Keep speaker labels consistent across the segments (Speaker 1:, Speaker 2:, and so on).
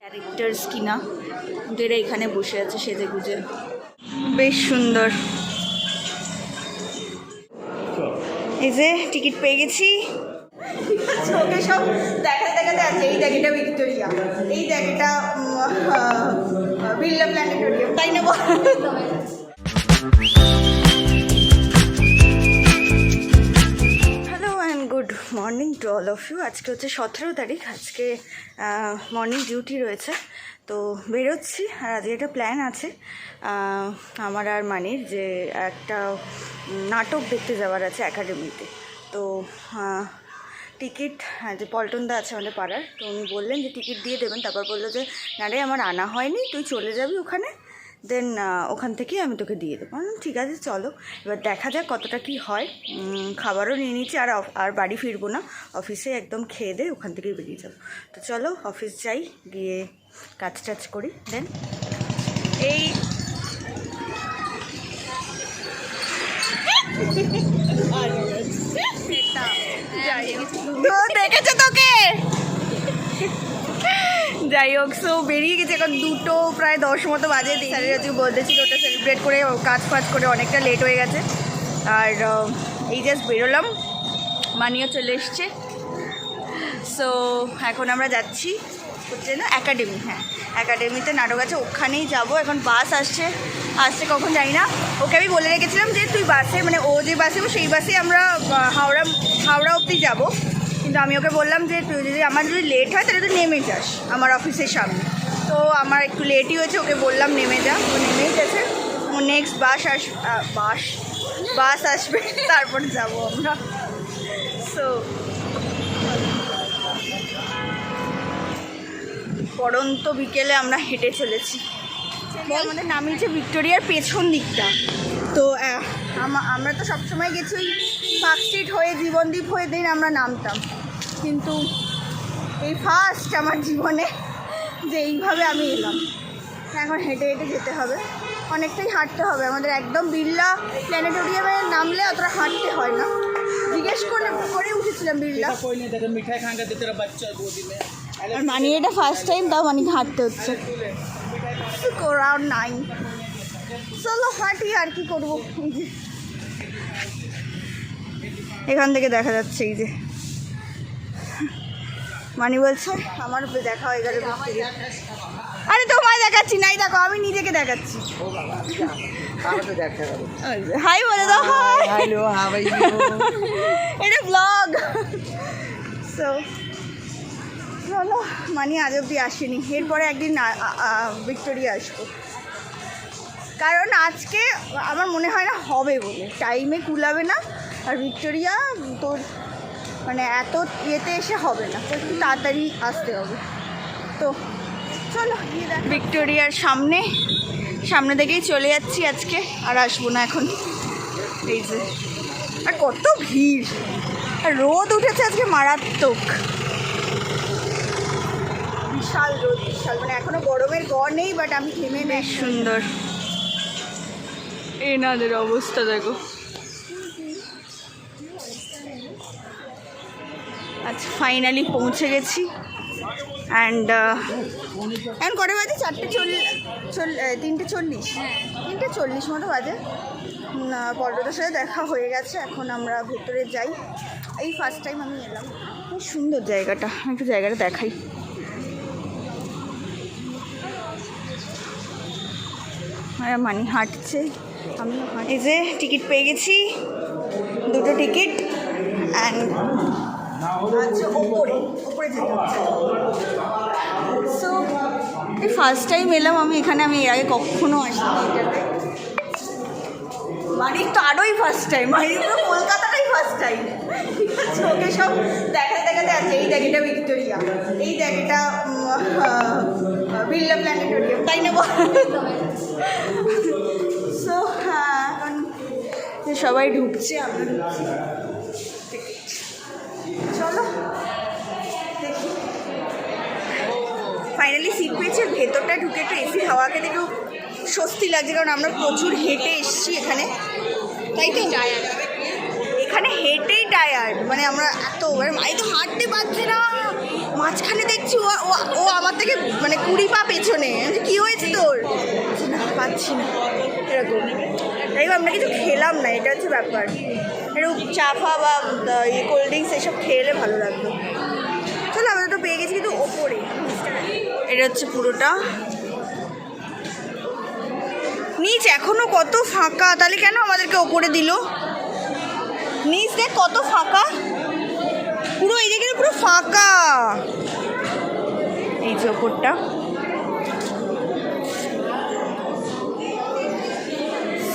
Speaker 1: Characters কিনা, এরা এখানে বসে আছে সেজে গুজে, বেশ সুন্দর। এই যে টিকিট পেয়ে গেছি, ওকে সব দেখাতে দেখাতে আছে। এই দেখ এটা ভিক্টোরিয়া, এই দেখ এটা বিড়লা প্ল্যানেটোরিয়াম, তাই না বল? Hello and good morning to all of you. আজকে হচ্ছে 17 তারিখ, আজকে মর্নিং ডিউটি রয়েছে, তো বেরোচ্ছি। আর আজকে একটা প্ল্যান আছে আমার আর মানির, যে একটা নাটক দেখতে যাওয়ার আছে একাডেমিতে। তো টিকিট, যে পল্টনদা আছে আমাদের পাড়ার, তো উনি বললেন যে টিকিট দিয়ে দেবেন। তারপর বললো যে না রে, আমার আনা হয়নি, তুই চলে যাবি ওখানে, দেন ওখান থেকেই আমি তোকে দিয়ে দেবো। ঠিক আছে চলো, এবার দেখা যাক কতটা কি হয়। খাবারও নিয়ে নিচ্ছি, আর বাড়ি ফিরবো না, অফিসে একদম খেয়ে দিয়ে ওখান থেকেই বেরিয়ে যাবো। তো চলো অফিস যাই, গিয়ে কাজ টাজ করি, দেন এই দেখেছো তোকে। যাই হোক, সো বেরিয়ে গেছে, এখন 2 প্রায় 10 মতো বাজে। স্যারের আজকে বার্থডে ছিল, ওটা সেলিব্রেট করে কাজ ফাজ করে অনেকটা লেট হয়ে গেছে। আর এই জাস্ট বেরোলাম, মানিও চলে এসছে। সো এখন আমরা যাচ্ছি হচ্ছে না একাডেমি, হ্যাঁ একাডেমিতে নাটক আছে, ওখানেই যাব। এখন বাস আসছে কখন জানি না। ওকে আমি বলে রেখেছিলাম যে তুই বাসে, মানে ও যে বাসে সেই বাসে আমরা হাওড়া অবধি যাব। কিন্তু আমি ওকে বললাম যে তুই যদি আমার যদি লেট হয় তাহলে তুই নেমে যাস আমার অফিসের সামনে। তো আমার একটু লেটই হয়েছে, ওকে বললাম নেমে যা, ও নেমেই গেছে। ও নেক্সট বাস আসবে তারপর যাব আমরা। সো পড়ন্ত বিকেলে আমরা হেঁটে চলেছি। আমাদের নামিয়েছে ভিক্টোরিয়ার পেছন দিকটা। তো আমরা তো সবসময় গেছি ওই পার্ক স্ট্রিট হয়ে, জীবনদ্বীপ হয়ে দিন আমরা নামতাম, কিন্তু এই ফার্স্ট আমার জীবনে যে এইভাবে আমি এলাম। এখন হেঁটে হেঁটে যেতে হবে, অনেকটাই হাঁটতে হবে আমাদের। একদম বিড়লা প্ল্যানেটোরিয়ামে নামলে অতটা হাঁটতে হয় না, জিজ্ঞেস করে উঠেছিলাম বিড়লা। আর মানি এটা ফার্স্ট টাইম, তাও মানি হাঁটতে হচ্ছে রাউন্ড 9। চলো হাঁটি, আর কি করবো। এখান থেকে দেখা যাচ্ছে এই যে, মানি বলছে আমার দেখা হয়ে গেল। আরে তোমায় দেখাচ্ছি নাই, দেখো আমি নিজেকে দেখাচ্ছি। হাই বলে দাও, হাই, এটা ব্লগ। সো চলো, মানি আজ অব্দি আসেনি, এরপরে একদিন ভিক্টোরিয়া আসবো। কারণ আজকে আমার মনে হয় না হবে বলে, টাইমে কুলাবে না। আর ভিক্টোরিয়া তোর মানে এত ইয়েতে এসে হবে না, তো একটু তাড়াতাড়ি আসতে হবে। তো চলো ভিক্টোরিয়ার সামনে থেকেই চলে যাচ্ছি আজকে, আর আসবো না এখন। এই যে, আর কত ভিড়, আর রোদ উঠেছে আজকে মারাত্মক, বিশাল রোদ, বিশাল, মানে এখনো গরমের গড় নেই, বাট আমি ঘেমে। বেশ সুন্দর এনাদের অবস্থা দেখো। আচ্ছা ফাইনালি পৌঁছে গেছি। অ্যান্ড এখন কটা বাজে? 3:40 মতো বাজে। পল্টনের সাথে দেখা হয়ে গেছে, এখন আমরা ভেতরে যাই। এই ফার্স্ট টাইম আমি এলাম, খুব সুন্দর জায়গাটা, আমি একটু জায়গাটা দেখাই। মানি হাঁটছে, আমি এই যে টিকিট পেয়ে গেছি, 2 টিকিট। অ্যান্ড আচ্ছা ওপরে যেতে হচ্ছে। সো এই ফার্স্ট টাইম এলাম আমি এখানে, আমি এর আগে কখনো আসিনি এটাতে। মানির তো আরোই ফার্স্ট টাইম, মানির তো কলকাতাটাই ফার্স্ট টাইম। ঠিক আছে, ওকে সব দেখাতে দেখাতে আছে। এই দেখ এটা ভিক্টোরিয়া, এই দেখ এটা বিড়লা প্ল্যানেটোরিয়াম, তাই না বল? সো হ্যাঁ, এখন সবাই ঢুকছে, আমরা ঢুকছি। চলো দেখি। ফাইনালি সিট পেয়েছি, ভেতরটা ঢুকে একটু এসি হাওয়া খেতে একটু স্বস্তি লাগছে, কারণ আমরা প্রচুর হেঁটে এসেছি এখানে, তাই তো এখানে হেঁটেই টায়ার্ড, মানে আমরা এত মাই তো হাঁটতে পারছে না, মাঝখানে দেখছি ও আমার থেকে মানে 20 পা পেছনে। কি হয়েছে তোর? না পাচ্ছি না এরকম। তাই আমরা কিছু খেলাম না, এটা হচ্ছে ব্যাপার। একটু চা ফা বা কোল্ড ড্রিঙ্কস এসব খেলে ভালো লাগতো। চলো আমরা তো পেয়ে গেছি, কিন্তু ওপরে এটা হচ্ছে পুরোটা। নিচ এখনো কত ফাঁকা, তাহলে কেন আমাদেরকে ওপরে দিল? নিচ দেখ কত ফাঁকা, পুরো এই জায়গাটা পুরো ফাঁকা। এই যে ওপরটা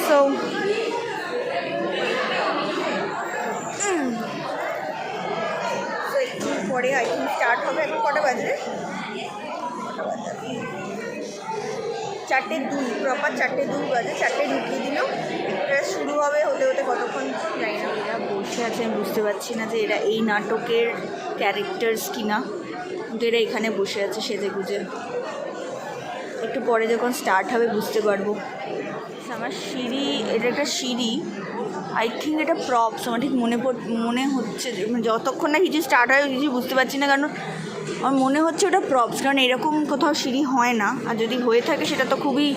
Speaker 1: সো পরে আই থিঙ্ক স্টার্ট হবে। এখন কটা বাজে? 4:02, প্রপার 4:02 বাজে। 4টে ঢুকিয়ে দিল, এটা শুরু হবে হতে হতে কতক্ষণ জানি না। এরা বসে আছে, আমি বুঝতে পারছি না যে এরা এই নাটকের ক্যারেক্টার্স কিনা, কিন্তু এরা এখানে বসে আছে সেজে গুজে। একটু পরে যখন স্টার্ট হবে বুঝতে পারবো। আমার সিঁড়ি, এটা একটা সিঁড়ি, আই থিঙ্ক এটা প্রপস। আমার ঠিক মনে হচ্ছে যে যতক্ষণ না কিছু স্টার্ট হয় কিছু বুঝতে পারছি না, কারণ আমার মনে হচ্ছে ওটা প্রপস, কারণ এরকম কোথাও সিঁড়ি হয় না, আর যদি হয়ে থাকে সেটা তো খুবই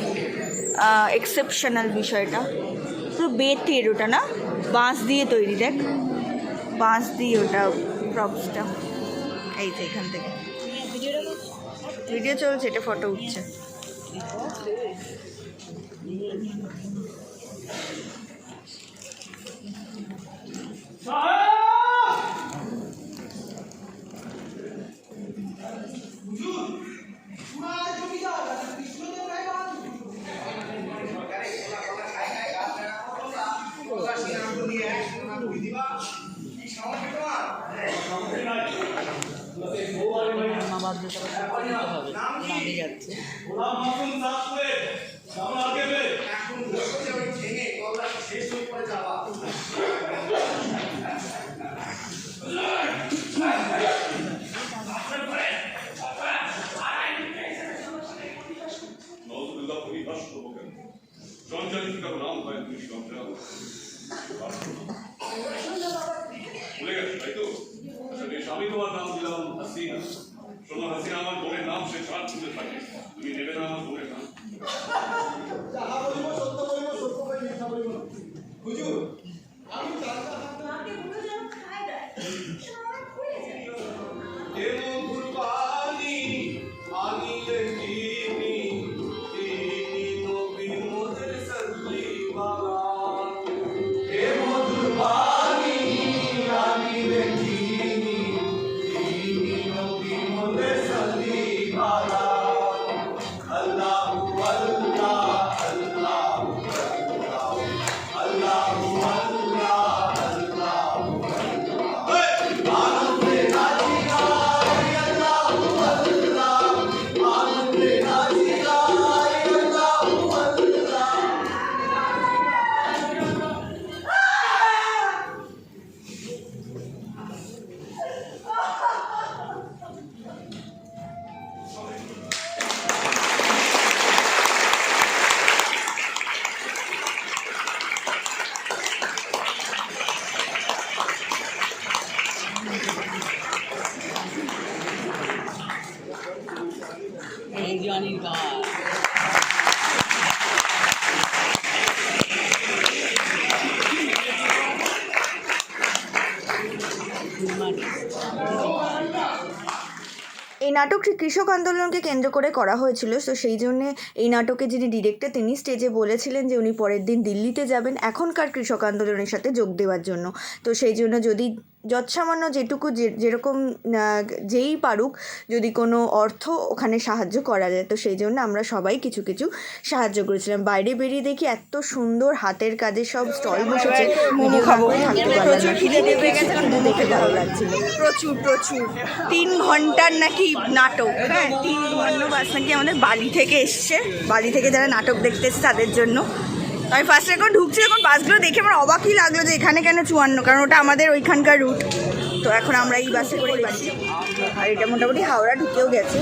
Speaker 1: এক্সেপশনাল বিষয়টা। পুরো বেতের ওটা না, বাঁশ দিয়ে তৈরি, দেখ বাঁশ দিয়ে ওটা প্রপসটা। এই যে এখান থেকে ভিডিও চলছে, এটা ফটো উঠছে।
Speaker 2: আমি তোমার নাম দিলাম হাসিনা। শোনো হাসিনা, আমার বোনের নাম, সে সাত শুনতে থাকে, তুমি নেবে না আমার বোনের নাম? যাহা বলিব সত্য বলিব, সত্য বলিব, মিথ্যা বলিব না। হুজুর, আমি তাকে বলে যাব খায় দেয়, সব ভুলে যায়। এমন কুরবানি আনিলে কিনি, তিনি নবী মোদের সাল্লি বালা। এমন কুরবানি আনিলে কিনি, তিনি নবী মোদের সাল্লি বালা। আল্লাহু আল্লাহ, আল্লাহু আল্লাহ, আল্লাহু আল্লাহ, আল্লাহু আল্লাহ। আনন্দে নাচি গাই আল্লাহু আল্লাহ, আনন্দে নাচি গাই আল্লাহু আল্লাহ।
Speaker 1: এই নাটকটি কৃষক আন্দোলনকে কেন্দ্র করে করা হয়েছিল, তো সেই জন্যে এই নাটকে যিনি ডিরেক্টর তিনি স্টেজে বলেছিলেন যে উনি পরের দিন দিল্লিতে যাবেন এখনকার কৃষক আন্দোলনের সাথে যোগ দেওয়ার জন্য। তো সেই জন্য যদি যৎসামান্য যেটুকু যেরকম যেই পারুক যদি কোনো অর্থ ওখানে সাহায্য করা যায়, তো সেই জন্য আমরা সবাই কিছু কিছু সাহায্য করেছিলাম। বাইরে বেরিয়ে দেখি এত সুন্দর হাতের কাজের সব স্টল বসেছে, মোমো খাবো, প্রচুর খিদে দেখে ভালো লাগছিল। প্রচুর 3 ঘন্টার নাকি নাটক, হ্যাঁ 3 ঘন্টা বাস নাকি আমাদের বালি থেকে এসছে, বালি থেকে যারা নাটক দেখতে এসছে তাদের জন্য। আমি ফার্স্টে যখন ঢুকছি যখন বাসগুলো দেখে আমার অবাকই লাগলো যে এখানে কেন 54, কারণ ওটা আমাদের ওইখানকার রুট। তো এখন আমরা এই বাসে করে যাচ্ছি, আর এটা মোটামুটি হাওড়া ঢুকেও গেছে।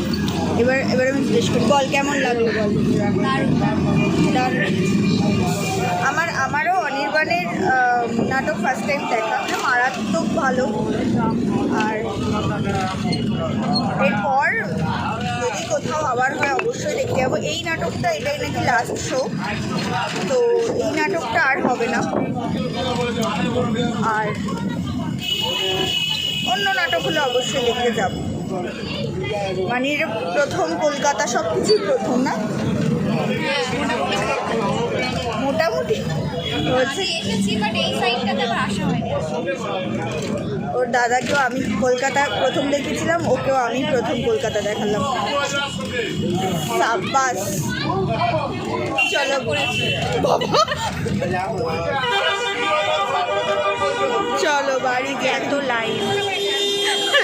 Speaker 1: এবার আমি জিজ্ঞেস করি, বল কেমন লাগলো? বল। আমারও অনির্বাণ দেওয়ানের নাটক ফার্স্ট টাইম দেখা, মারাত্মক ভালো। আর এরপর যদি কোথাও আবার হয় অবশ্যই দেখতে যাবো। এই নাটকটা এটাই নাকি লাস্ট শো, তো এই নাটকটা আর হবে না। আর অন্য নাটকগুলো অবশ্যই দেখতে যাব। মানে এটা প্রথম কলকাতা, সব কিছুই প্রথম না, মোটামুটি হচ্ছে। ওর দাদাকেও আমি কলকাতা প্রথম দেখেছিলাম, ওকেও আমি প্রথম কলকাতা দেখালাম। সাব্বাস, চলো বাবা, চলো বাড়ি যে এত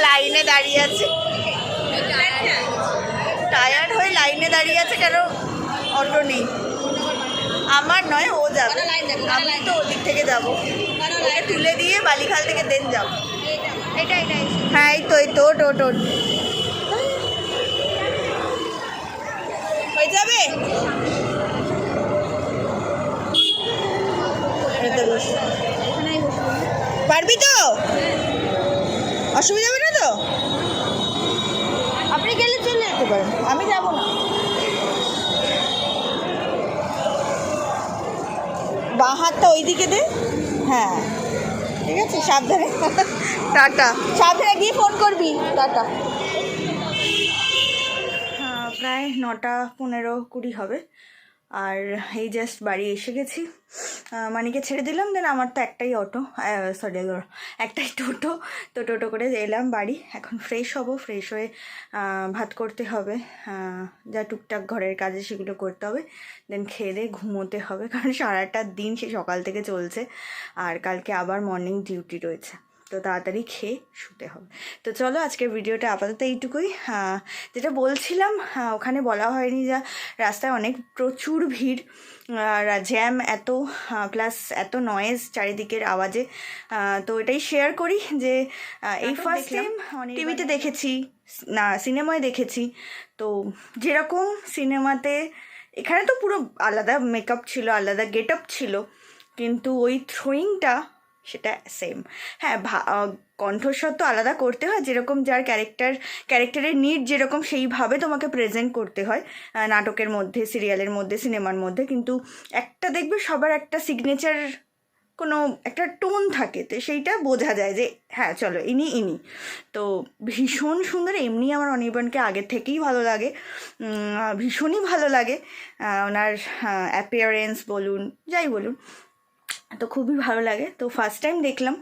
Speaker 1: লাইনে দাঁড়িয়ে আছে, টায়ার্ড হয়ে লাইনে দাঁড়িয়ে আছে, কেন অটো নেই। আমার নয়, ও যাবে, আমি তো ওদিক থেকে যাবো, ওকে তুলে দিয়ে বালিখাল থেকে দেন যাবো। হ্যাঁ এই তো টোট হয়ে যাবে। পারবি তো? অসুবিধা হবে না তো? আপনি গেলে চলে যেতে পারেন, আমি যাব না। বাঁ হাতটা ওই দিকে দে, হ্যাঁ ঠিক আছে, সাবধানে। টাটা, সাবধানে গিয়ে ফোন করবি, টাটা। হ্যাঁ, প্রায় 9টা 15-20 হবে। আর এই জাস্ট বাড়ি এসে গেছি, মানিকে ছেড়ে দিলাম। দেন আমার তো একটাই অটো, সরি একটাই টোটো, তো টোটো করে এলাম বাড়ি। এখন ফ্রেশ হব, ফ্রেশ হয়ে ভাত করতে হবে, যা টুকটাক ঘরের কাজে সেগুলো করতে হবে। দেন খেয়ে দিয়ে ঘুমোতে হবে, কারণ সারাটা দিন সে সকাল থেকে চলছে। আর কালকে আবার মর্নিং ডিউটি রয়েছে, তো তাড়াতাড়ি খেয়ে শুতে হবে। তো চলো আজকের ভিডিওটা আপাতত এইটুকুই। যেটা বলছিলাম, ওখানে বলা হয়নি, যা রাস্তায় অনেক প্রচুর ভিড়, জ্যাম এত, প্লাস এত নয়েজ চারিদিকের আওয়াজে। তো এটাই শেয়ার করি যে এই ফার্স্ট টাইম টিভিতে দেখেছি না, সিনেমায় দেখেছি। তো যেরকম সিনেমাতে, এখানে তো পুরো আলাদা মেকআপ ছিল, আলাদা গেট আপ ছিল, কিন্তু ওই থ্রোয়িংটা সেটা সেম। হ্যাঁ, কণ্ঠস্বর তো আলাদা করতে হয়, যেরকম যার ক্যারেক্টারের নিড যেরকম সেইভাবে তোমাকে প্রেজেন্ট করতে হয় নাটকের মধ্যে, সিরিয়ালের মধ্যে, সিনেমার মধ্যে। কিন্তু একটা দেখবে সবার একটা সিগনেচার কোনো একটা টোন থাকে, তো সেইটা বোঝা যায় যে হ্যাঁ চলো ইনি। তো ভীষণ সুন্দর। এমনি আমার অনির্বাণকে আগের থেকেই ভালো লাগে, ভীষণই ভালো লাগে ওনার অ্যাপিয়ারেন্স বলুন, যাই বলুন, তো খুবই ভালো লাগে। তো ফার্স্ট টাইম দেখলাম।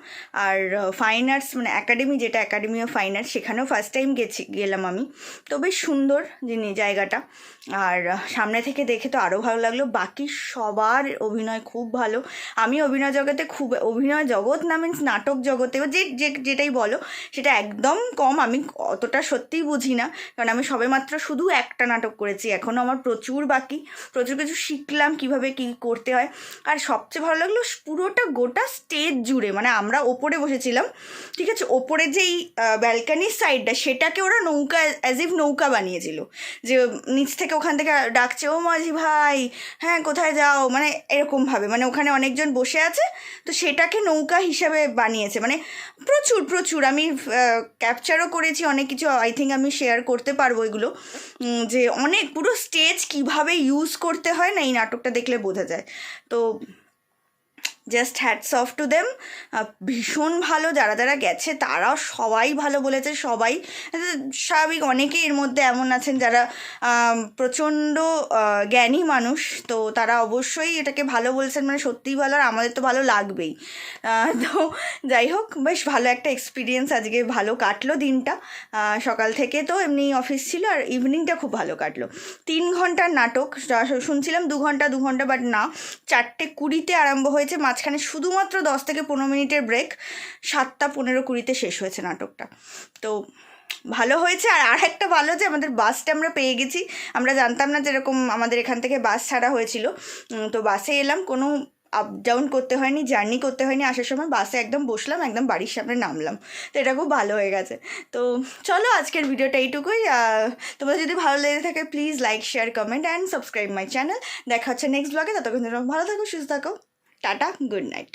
Speaker 1: আর ফাইন আর্টস, মানে একাডেমি, যেটা একাডেমি অফ ফাইন আর্টস, সেখানেও ফার্স্ট টাইম গেলাম আমি। তো বেশ সুন্দর জায়গাটা, আর সামনে থেকে দেখে তো আরও ভালো লাগলো। বাকি সবার অভিনয় খুব ভালো। আমি অভিনয় জগৎ না, মিন্স নাটক জগতেও যেটাই বলো, সেটা একদম কম। আমি অতটা সত্যিই বুঝি না, কারণ আমি সবেমাত্র শুধু একটা নাটক করেছি, এখনও আমার প্রচুর বাকি, প্রচুর কিছু শিখলাম কীভাবে কী করতে হয়। আর সবচেয়ে ভালো লাগলো পুরোটা গোটা স্টেজ জুড়ে, মানে আমরা ওপরে বসেছিলাম, ঠিক আছে, ওপরে যেই ব্যালকানির সাইডটা, সেটাকে ওরা নৌকা, অ্যাজ ইফ নৌকা বানিয়েছিল, যে নিচ থেকে ওখান থেকে ডাকছে, ও মাঝি ভাই, হ্যাঁ কোথায় যাও, মানে এরকমভাবে, মানে ওখানে অনেকজন বসে আছে, তো সেটাকে নৌকা হিসাবে বানিয়েছে। মানে প্রচুর আমি ক্যাপচারও করেছি অনেক কিছু, আই থিঙ্ক আমি শেয়ার করতে পারবো এগুলো, যে অনেক পুরো স্টেজ কিভাবে ইউজ করতে হয় না, এই নাটকটা দেখলে বোঝা যায়। তো just hats off to them, ভীষণ ভালো। যারা গেছে তারাও সবাই ভালো বলেছে, সবাই স্বাভাবিক। অনেকে এর মধ্যে এমন আছেন যারা প্রচণ্ড জ্ঞানী মানুষ, তো তারা অবশ্যই এটাকে ভালো বলছেন, মানে সত্যিই ভালো, আর আমাদের তো ভালো লাগবেই। তো যাই হোক, বেশ ভালো একটা এক্সপিরিয়েন্স, আজকে ভালো কাটলো দিনটা। সকাল থেকে তো এমনি অফিস ছিল, আর ইভিনিংটা খুব ভালো কাটলো। 3 ঘন্টার নাটক, শুনছিলাম 2 ঘন্টা, বাট না, 4:20 আরম্ভ হয়েছে, মাঝখানে শুধুমাত্র 10 থেকে 15 মিনিটের ব্রেক, 7:15-20 শেষ হয়েছে নাটকটা। তো ভালো হয়েছে। আর আরেকটা ভালো যে আমাদের বাসটা আমরা পেয়ে গেছি, আমরা জানতাম না যেরকম আমাদের এখান থেকে বাস ছাড়া হয়েছিল, তো বাসে এলাম, কোনো আপ ডাউন করতে হয়নি, জার্নি করতে হয়নি। আসার সময় বাসে একদম বসলাম, একদম বাড়ির সামনে নামলাম, তো এটা খুব ভালো হয়ে গেছে। তো চলো আজকের ভিডিওটা এইটুকুই। তোমাদের যদি ভালো লেগে থাকে please like, share, comment and subscribe my channel. দেখা হচ্ছে নেক্সট ব্লগে, ততক্ষণ ভালো থাকো, সুস্থ থাকো। Tata, good night.